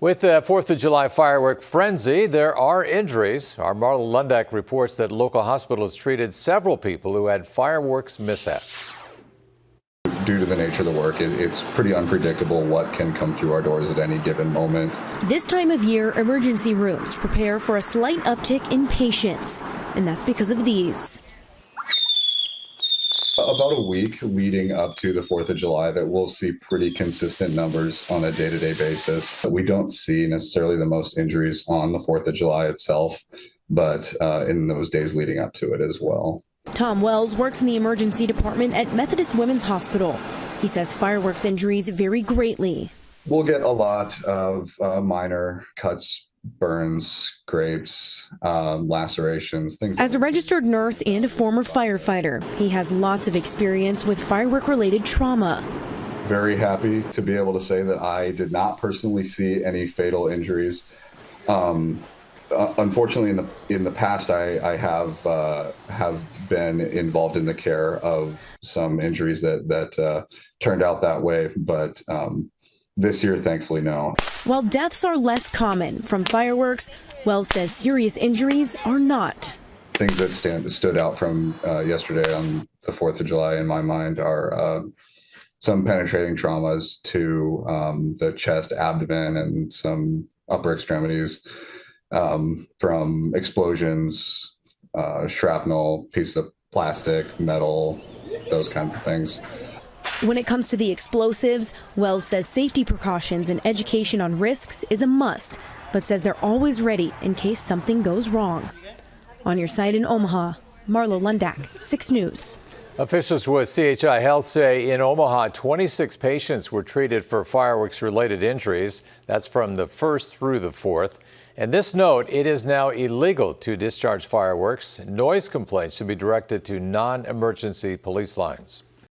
With the 4th of July firework frenzy, there are injuries. Our Marla Lundak reports that local hospitals treated several people who had fireworks mishaps. Due to the nature of the work, it's pretty unpredictable what can come through our doors at any given moment. This time of year, emergency rooms prepare for a slight uptick in patients, and that's because of these. About a week leading up to the 4th of July that we'll see pretty consistent numbers on a day-to-day basis. We don't see necessarily the most injuries on the 4th of July itself, but in those days leading up to it as well. Tom Wells works in the emergency department at Methodist Women's Hospital. He says fireworks injuries vary greatly. We'll get a lot of minor cuts, burns, scrapes, lacerations, things. As a registered nurse and a former firefighter, he has lots of experience with firework-related trauma. Very happy to be able to say that I did not personally see any fatal injuries. Unfortunately, in the past, I have been involved in the care of some injuries that turned out that way, but this year, thankfully, no. While deaths are less common from fireworks, Wells says serious injuries are not. Things that stood out from yesterday on the 4th of July in my mind are some penetrating traumas to the chest, abdomen, and some upper extremities from explosions, shrapnel, pieces of plastic, metal, those kinds of things. When it comes to the explosives, Wells says safety precautions and education on risks is a must, but says they're always ready in case something goes wrong. On your site in Omaha, Marla Lundak, 6 News. Officials with CHI Health say in Omaha, 26 patients were treated for fireworks-related injuries. That's from the 1st through the 4th. And this note, it is now illegal to discharge fireworks. Noise complaints should be directed to non-emergency police lines.